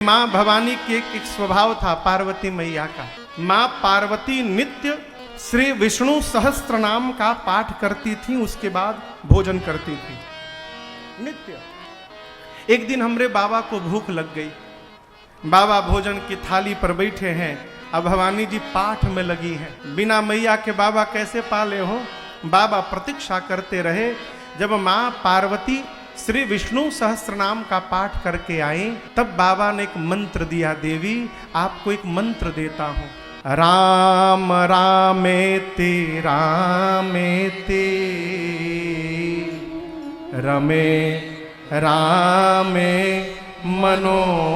माँ भवानी के एक स्वभाव था पार्वती मैया का। माँ पार्वती नित्य श्री विष्णु सहस्त्र नाम का पाठ करती थी, उसके बाद भोजन करती थी नित्य। एक दिन हमरे बाबा को भूख लग गई, बाबा भोजन की थाली पर बैठे हैं, अब भवानी जी पाठ में लगी हैं। बिना मैया के बाबा कैसे पाले हो? बाबा प्रतीक्षा करते रहे। जब माँ पार्वती श्री विष्णु सहस्त्र नाम का पाठ करके आई, तब बाबा ने एक मंत्र दिया। देवी आपको एक मंत्र देता हूं। राम रामेति रामेति रमे रामे मनोरमे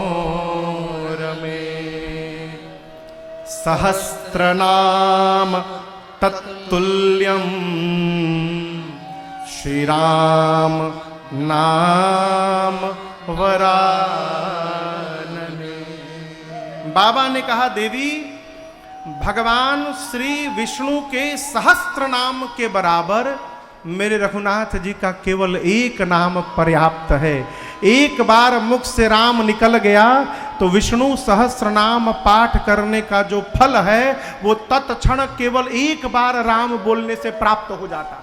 सहस्रनाम तत्तुल्यम श्री राम नाम वरानने। बाबा ने कहा देवी भगवान श्री विष्णु के सहस्त्र नाम के बराबर मेरे रघुनाथ जी का केवल एक नाम पर्याप्त है। एक बार मुख से राम निकल गया तो विष्णु सहस्त्र नाम पाठ करने का जो फल है वो तत्क्षण केवल एक बार राम बोलने से प्राप्त हो जाता है।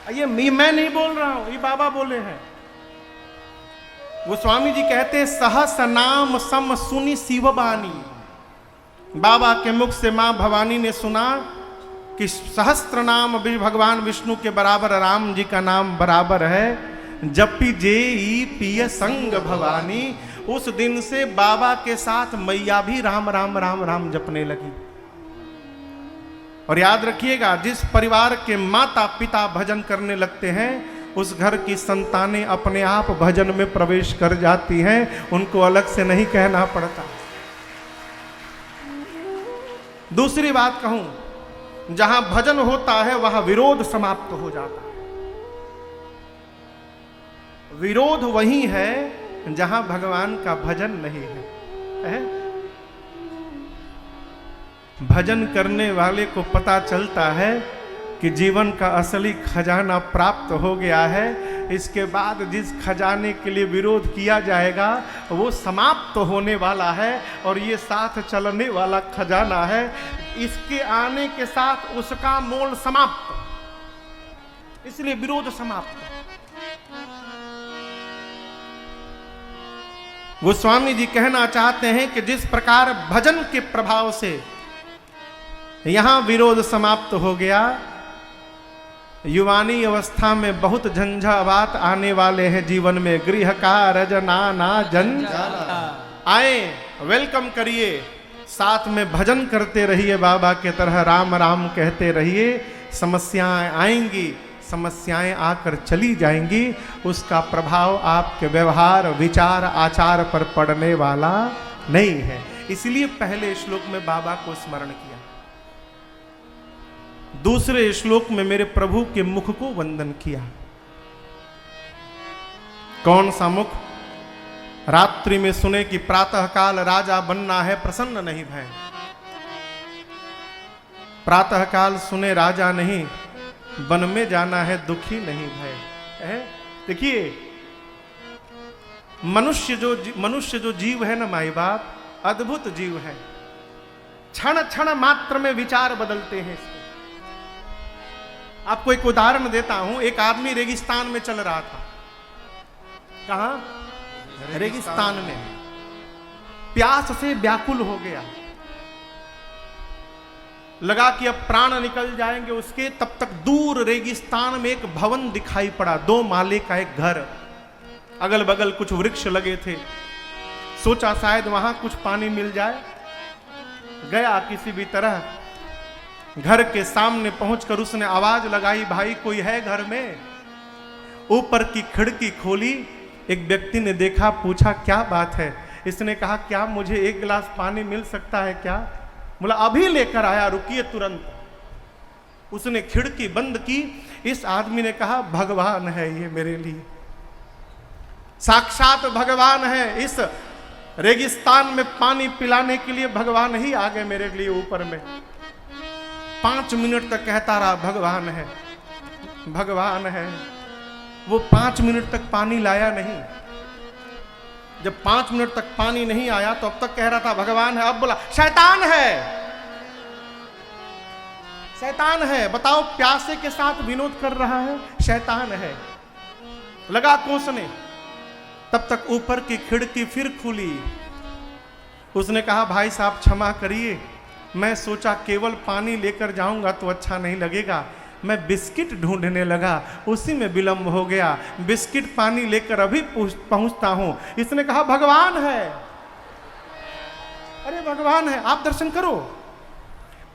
ये मैं नहीं बोल रहा हूं, ये बाबा बोले हैं। वो स्वामी जी कहते हैं सहस नाम सम सुनी शिवबानी। बाबा के मुख से मां भवानी ने सुना कि सहस्त्र नाम भी भगवान विष्णु के बराबर राम जी का नाम बराबर है। जपी जेई पिय संग भवानी। उस दिन से बाबा के साथ मैया भी राम राम राम राम जपने लगी। और याद रखिएगा, जिस परिवार के माता पिता भजन करने लगते हैं उस घर की संतानें अपने आप भजन में प्रवेश कर जाती हैं, उनको अलग से नहीं कहना पड़ता। दूसरी बात कहूं, जहां भजन होता है वहां विरोध समाप्त हो जाता है। विरोध वही है जहां भगवान का भजन नहीं है। भजन करने वाले को पता चलता है कि जीवन का असली खजाना प्राप्त हो गया है। इसके बाद जिस खजाने के लिए विरोध किया जाएगा वो समाप्त होने वाला है और ये साथ चलने वाला खजाना है। इसके आने के साथ उसका मोल समाप्त, इसलिए विरोध समाप्त। गोस्वामी जी कहना चाहते हैं कि जिस प्रकार भजन के प्रभाव से यहां विरोध समाप्त हो गया, युवानी अवस्था में बहुत झंझावात आने वाले हैं जीवन में। गृह का रजना ना जंजाला। आए, वेलकम करिए, साथ में भजन करते रहिए, बाबा के तरह राम राम कहते रहिए। समस्याएं आएंगी, समस्याएं आकर चली जाएंगी, उसका प्रभाव आपके व्यवहार विचार आचार पर पड़ने वाला नहीं है। इसलिए पहले श्लोक में बाबा को स्मरण किया, दूसरे श्लोक में मेरे प्रभु के मुख को वंदन किया। कौन सा मुख? रात्रि में सुने कि प्रातः काल राजा बनना है, प्रसन्न नहीं भय। प्रातः काल सुने राजा नहीं, वन में जाना है, दुखी नहीं भय। देखिए, मनुष्य जो जीव है ना माई बाप, अद्भुत जीव है। क्षण क्षण मात्र में विचार बदलते हैं। आपको एक उदाहरण देता हूं। एक आदमी रेगिस्तान में चल रहा था। कहां? रेगिस्तान में। प्यास से व्याकुल हो गया, लगा कि अब प्राण निकल जाएंगे उसके। तब तक दूर रेगिस्तान में एक भवन दिखाई पड़ा, 2 माले का एक घर, अगल बगल कुछ वृक्ष लगे थे। सोचा शायद वहां कुछ पानी मिल जाए। गया किसी भी तरह, घर के सामने पहुंचकर उसने आवाज लगाई, भाई कोई है घर में? ऊपर की खिड़की खोली, एक व्यक्ति ने देखा, पूछा क्या बात है? इसने कहा क्या मुझे एक गिलास पानी मिल सकता है क्या? बोला अभी लेकर आया, रुकिए तुरंत। उसने खिड़की बंद की। इस आदमी ने कहा भगवान है ये मेरे लिए, साक्षात भगवान है। इस रेगिस्तान में पानी पिलाने के लिए भगवान ही आ गए मेरे लिए ऊपर में। 5 मिनट तक कहता रहा भगवान है भगवान है। वो 5 मिनट तक पानी लाया नहीं। जब 5 मिनट तक पानी नहीं आया तो अब तक कह रहा था भगवान है, अब बोला शैतान है, शैतान है। बताओ, प्यासे के साथ विनोद कर रहा है, शैतान है। लगा कोसने, तब तक ऊपर की खिड़की फिर खुली। उसने कहा भाई साहब क्षमा करिए, मैं सोचा केवल पानी लेकर जाऊंगा तो अच्छा नहीं लगेगा, मैं बिस्किट ढूंढने लगा, उसी में विलंब हो गया, बिस्किट पानी लेकर अभी पहुंचता हूं। इसने कहा भगवान है, अरे भगवान है, आप दर्शन करो।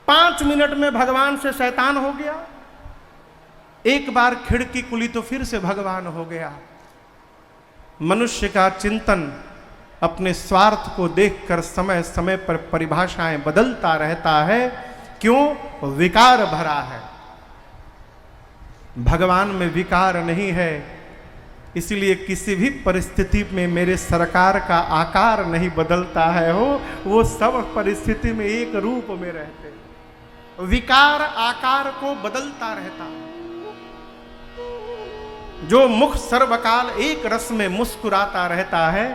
5 मिनट में भगवान से शैतान हो गया। एक बार खिड़की खुली तो फिर से भगवान हो गया। मनुष्य का चिंतन अपने स्वार्थ को देखकर समय समय पर परिभाषाएं बदलता रहता है। क्यों? विकार भरा है। भगवान में विकार नहीं है, इसलिए किसी भी परिस्थिति में मेरे सरकार का आकार नहीं बदलता है। वो सब परिस्थिति में एक रूप में रहते हैं। विकार आकार को बदलता रहता है। जो मुख सर्वकाल एक रस में मुस्कुराता रहता है,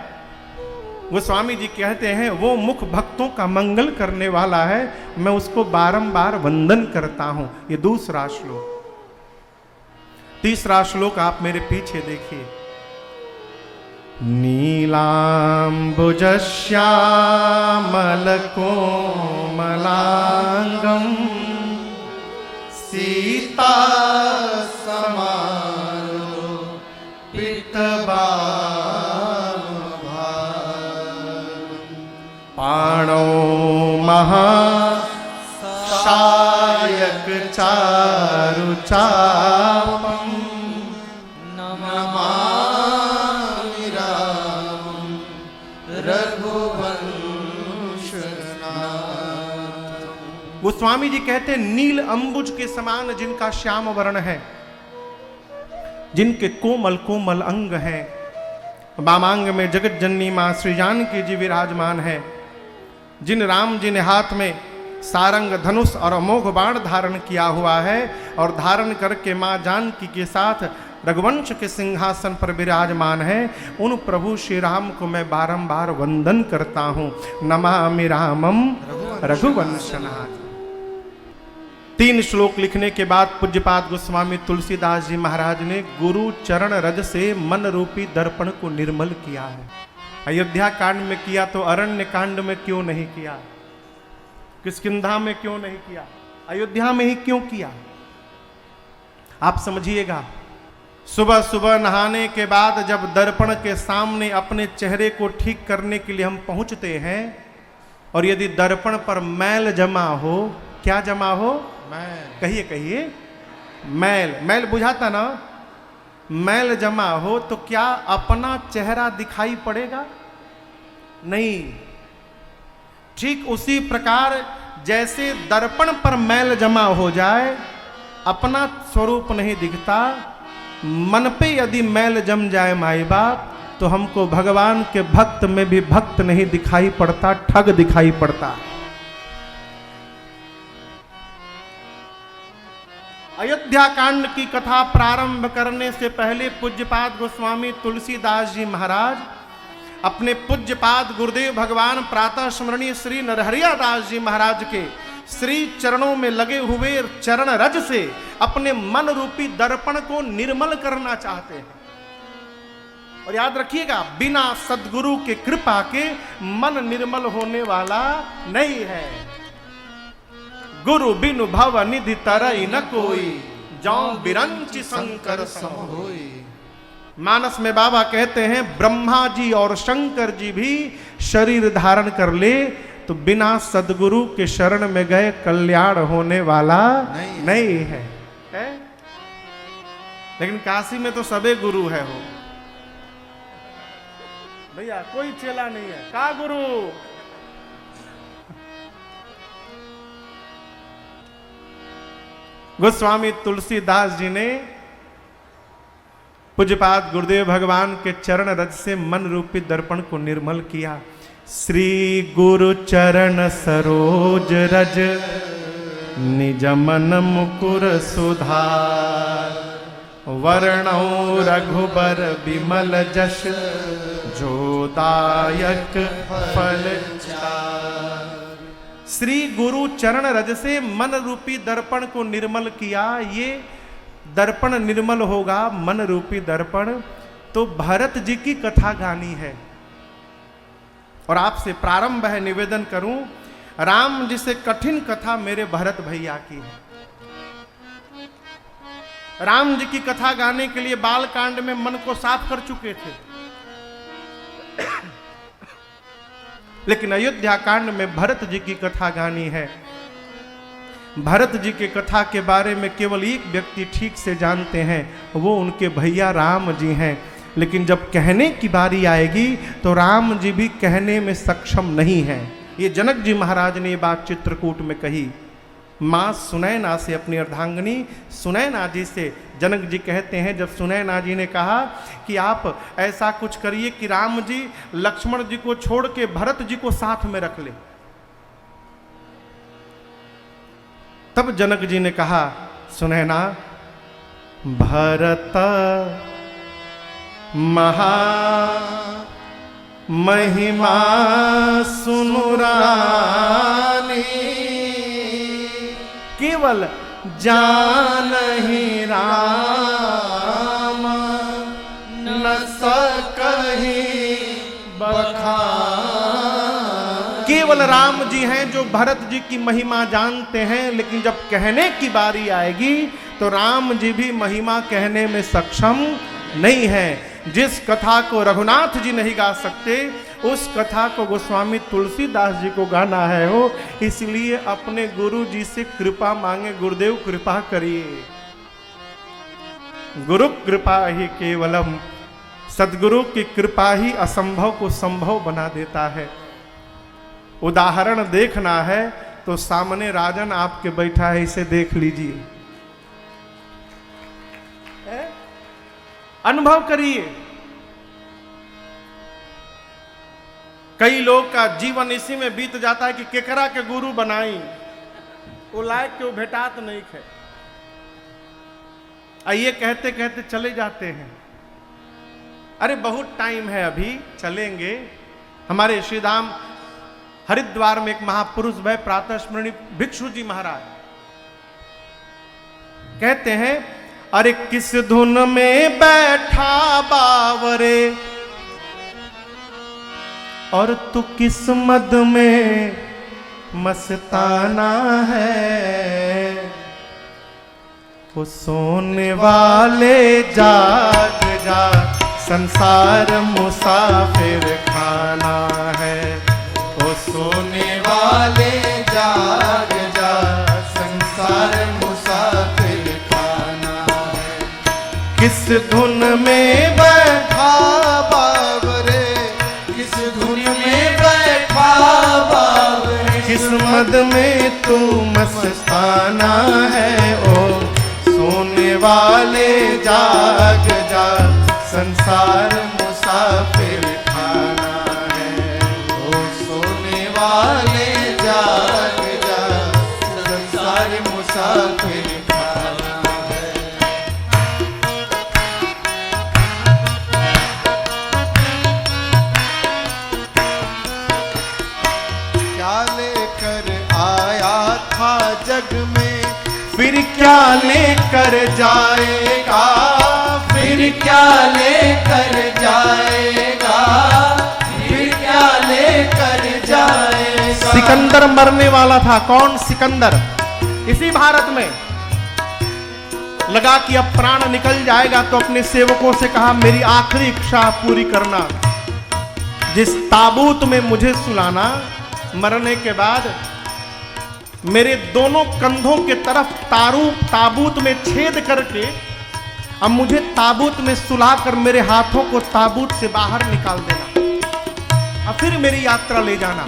वो स्वामी जी कहते हैं वो मुख भक्तों का मंगल करने वाला है, मैं उसको बारंबार वंदन करता हूं। ये दूसरा श्लोक। तीसरा श्लोक आप मेरे पीछे देखिए। नीलांबुजश्यामल कोमलांगम सीता समारो पाणो महाशायक चारुचापम नमामि रामं रघुवंशनाथं। वो स्वामी जी कहते हैं नील अंबुज के समान जिनका श्याम वर्ण है, जिनके कोमल कोमल अंग हैं, वामांग में जगत जननी मां श्री जानकी जी विराजमान है, जिन राम जी ने हाथ में सारंग धनुष और अमोघ बाण धारण किया हुआ है और धारण करके मां जानकी के साथ रघुवंश के सिंहासन पर विराजमान है, उन प्रभु श्री राम को मैं बारंबार वंदन करता हूं। नमामि रामम रघुवंशनाथ। 3 श्लोक लिखने के बाद पूज्यपाद गोस्वामी तुलसीदास जी महाराज ने गुरु चरण रज से मन रूपी दर्पण को निर्मल किया है। अयोध्या कांड में किया तो अरण्य कांड में क्यों नहीं किया? किष्किंधा में क्यों नहीं किया? अयोध्या में ही क्यों किया? आप समझिएगा। सुबह सुबह नहाने के बाद जब दर्पण के सामने अपने चेहरे को ठीक करने के लिए हम पहुंचते हैं और यदि दर्पण पर मैल जमा हो, क्या जमा हो? कहिए कहिए, मैल। मैल बुझाता ना? मैल जमा हो तो क्या अपना चेहरा दिखाई पड़ेगा? नहीं। ठीक उसी प्रकार जैसे दर्पण पर मैल जमा हो जाए, अपना स्वरूप नहीं दिखता, मन पे यदि मैल जम जाए माई बाप, तो हमको भगवान के भक्त में भी भक्त नहीं दिखाई पड़ता, ठग दिखाई पड़ता। अयोध्या कांड की कथा प्रारंभ करने से पहले पूज्यपाद गोस्वामी तुलसीदास जी महाराज अपने पूज्यपाद गुरुदेव भगवान प्रातः स्मरणीय श्री नरहरिया दास जी महाराज के श्री चरणों में लगे हुए चरण रज से अपने मन रूपी दर्पण को निर्मल करना चाहते हैं। और याद रखिएगा, बिना सद्गुरु के कृपा के मन निर्मल होने वाला नहीं है। गुरु बिनु भव निधि तरई न कोई, जौ बिरंचि शंकर सम होई। मानस में बाबा कहते हैं ब्रह्मा जी और शंकर जी भी शरीर धारण कर ले तो बिना सदगुरु के शरण में गए कल्याण होने वाला नहीं है? लेकिन काशी में तो सबे गुरु है। हो भैया, कोई चेला नहीं है। का गुरु? गोस्वामी तुलसीदास जी ने पूज्यपाद गुरुदेव भगवान के चरण रज से मन रूपी दर्पण को निर्मल किया। श्री गुरु चरण सरोज रज निज मन मुकुर सुधार, वर्णौ रघुबर विमल जश जो दायक फल श्री गुरु चरण रज से मन रूपी दर्पण को निर्मल किया। ये दर्पण निर्मल होगा, मन रूपी दर्पण, तो भरत जी की कथा गानी है। और आपसे प्रारंभ है, निवेदन करूं, राम जी से कठिन कथा मेरे भरत भैया की है। राम जी की कथा गाने के लिए बाल कांड में मन को साफ कर चुके थे, लेकिन अयोध्या कांड में भरत जी की कथा गानी है। भरत जी के कथा के बारे में केवल एक व्यक्ति ठीक से जानते हैं, वो उनके भैया राम जी हैं। लेकिन जब कहने की बारी आएगी तो राम जी भी कहने में सक्षम नहीं है। ये जनक जी महाराज ने ये बात चित्रकूट में कही। माँ सुनैना से, अपनी अर्धांगिनी सुनैना जी से जनक जी कहते हैं, जब सुनैना जी ने कहा कि आप ऐसा कुछ करिए कि राम जी लक्ष्मण जी को छोड़ के भरत जी को साथ में रख ले, तब जनक जी ने कहा, सुनैना, भरत महा महिमा सुनु रानी, केवल जानहि राम न सकहि बखान। केवल राम जी हैं जो भरत जी की महिमा जानते हैं, लेकिन जब कहने की बारी आएगी तो राम जी भी महिमा कहने में सक्षम नहीं है। जिस कथा को रघुनाथ जी नहीं गा सकते, उस कथा को गोस्वामी तुलसीदास जी को गाना है हो, इसलिए अपने गुरु जी से कृपा मांगे, गुरुदेव कृपा करिए। गुरु कृपा ही केवलम, सदगुरु की कृपा ही असंभव को संभव बना देता है। उदाहरण देखना है तो सामने राजन आपके बैठा है, इसे देख लीजिए, अनुभव करिए। कई लोग का जीवन इसी में बीत जाता है कि केकरा के गुरु बनाई, वो लायक क्यों भेटात नहीं है, आइए कहते कहते चले जाते हैं। अरे बहुत टाइम है, अभी चलेंगे। हमारे श्रीधाम हरिद्वार में एक महापुरुष भय प्रातः स्मरणीय भिक्षु जी महाराज कहते हैं, अरे किस धुन में बैठा बावरे और तू किस मद में मस्ताना है, वो सोने वाले जाग जा, संसार मुसाफिर खाना है, वो सोने वाले जाग जा, संसार मुसाफिर खाना है। किस धुन में बैठा बावरे, किस धुन में बैठा बावरे, किस मद में तू मस्ताना है, ओ सोने वाले जाग जा, संसार मुसाफिर खाना है, ओ सोने वाले जाग जा, संसार मुसाफिर खाना है। क्या लेकर आया था जग में, फिर क्या लेकर जाएगा, फिर क्या लेकर जाएगा, फिर क्या लेकर जाएगा। सिकंदर मरने वाला था। कौन सिकंदर? इसी भारत में लगा कि अब प्राण निकल जाएगा, तो अपने सेवकों से कहा, मेरी आखिरी इच्छा पूरी करना, जिस ताबूत में मुझे सुलाना, मरने के बाद मेरे दोनों कंधों के तरफ ताबूत में छेद करके अब मुझे ताबूत में सुलाकर मेरे हाथों को ताबूत से बाहर निकाल देना, और फिर मेरी यात्रा ले जाना।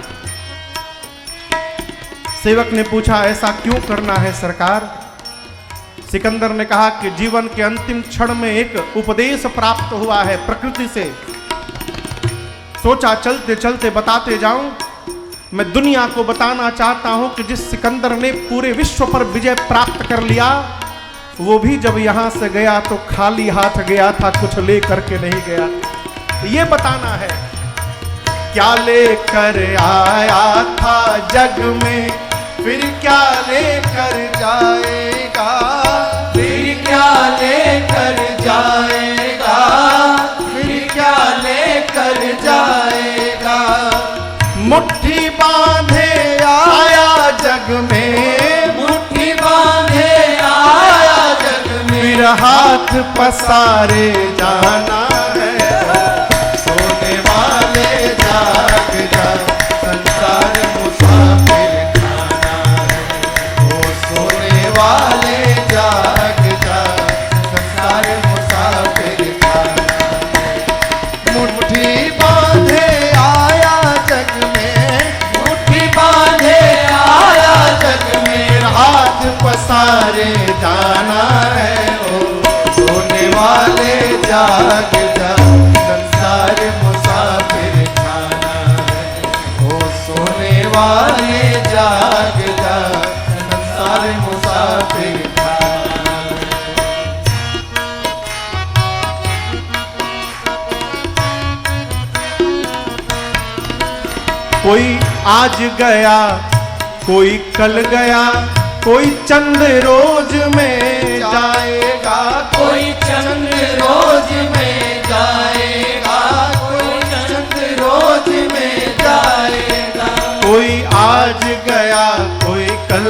सेवक ने पूछा, ऐसा क्यों करना है सरकार? सिकंदर ने कहा कि जीवन के अंतिम क्षण में एक उपदेश प्राप्त हुआ है प्रकृति से। सोचा चलते चलते बताते जाऊं। मैं दुनिया को बताना चाहता हूं कि जिस सिकंदर ने पूरे विश्व पर विजय प्राप्त कर लिया, वो भी जब यहां से गया तो खाली हाथ गया था, कुछ ले करके नहीं गया। ये बताना है। क्या लेकर आया था जग में, फिर क्या लेकर जाएगा, फिर क्या लेकर जाएगा, फिर क्या लेकर जाएगा। मुट्ठी बांधे आया जग में, मुट्ठी बांधे आया जग में, फिर हाथ पसारे जाना है। सोने वाले जाग जा, संसार मुसाफिर खाना है। ओ सोने वाले जाग जा, संसार मुसाफिर खाना है। मुट्ठी बांधे आया जग में, मुट्ठी बांधे आया जग में, हाथ पसारे जाना है। ओ सोने वाले जाग जा, संसार मुसाफिर खाना है। ओ सोने वाले जाग जा, संसार मुसाफिर खाना है। कोई आज गया, कोई कल गया, कोई चंद रोज में जाएगा, कोई चंद रोज में जाएगा, कोई चंद रोज में जाएगा। कोई आज गया, कोई कल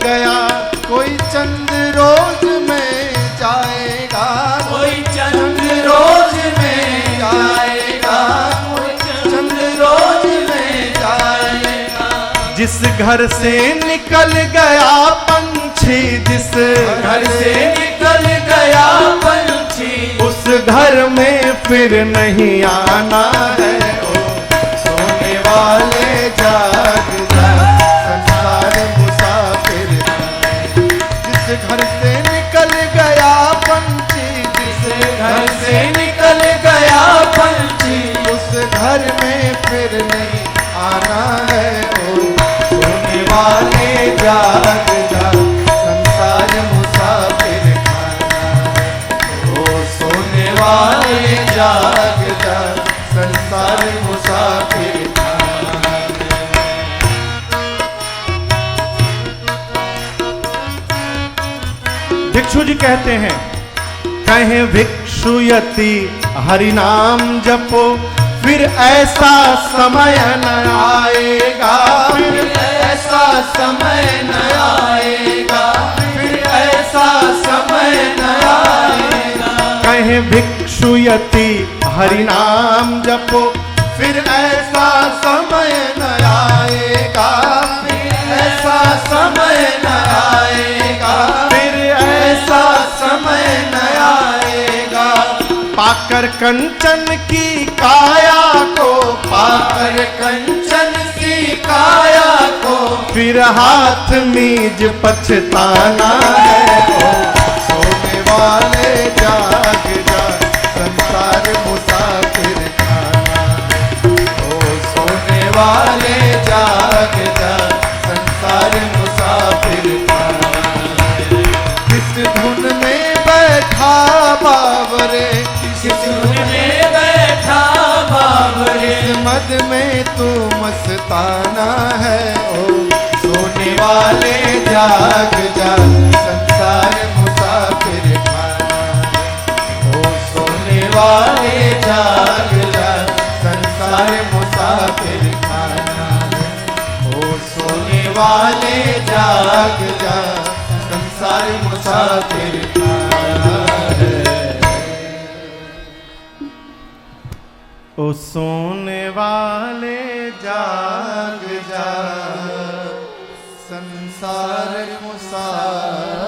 गया, कोई चंद रोज में जाएगा, कोई चंद रोज में जाएगा, कोई चंद रोज में जाएगा। जिस घर से निकल गया पंछी, जिस घर से निकल गया पंछी, उस घर में फिर नहीं आना है। ओ सोने वाले जाग जा, संसार मुसाफिर है। जिस घर से निकल गया पंछी, जिस घर से निकल गया पंछी, उस घर में फिर नहीं आना है। ओ सोने वाले जाग जा, संसार मुसाफिर खाना है। ओ सोने वाले जाग जा, संसार मुसाफिर खाना है। भिक्षु जी कहते हैं, कहें भिक्षु यति हरि नाम जपो, फिर ऐसा समय न आएगा, फिर ऐसा समय न आएगा, फिर ऐसा समय न आएगा। कहें भिक्षु यति हरि नाम जपो, फिर ऐसा समय न आएगा, फिर ऐसा समय न आएगा, फिर ऐसा समय न आएगा। पाकर कंचन की काया को, पाकर कंचन की काया को, फिर हाथ मीज पछताना है। ओ सोने वाले जाग जा, संसार मुसाफिर खाना है। ओ सोने वाले जाग जा, संसार मुसाफिर खाना है। किस धुन में बैठा बाबरे, किस धुन में बैठा बाबरे, किस मद में तू मस्ताना है। ओ सोने वाले जाग जा, संसार मुसाफिर खाना है। ओ सोने वाले जाग जा, संसार मुसाफिर खाना है। ओ सोने वाले जाग जा, संसार मुसाफिर खाना है। ओ सोने वाले जाग जा, संसार मुसाफिर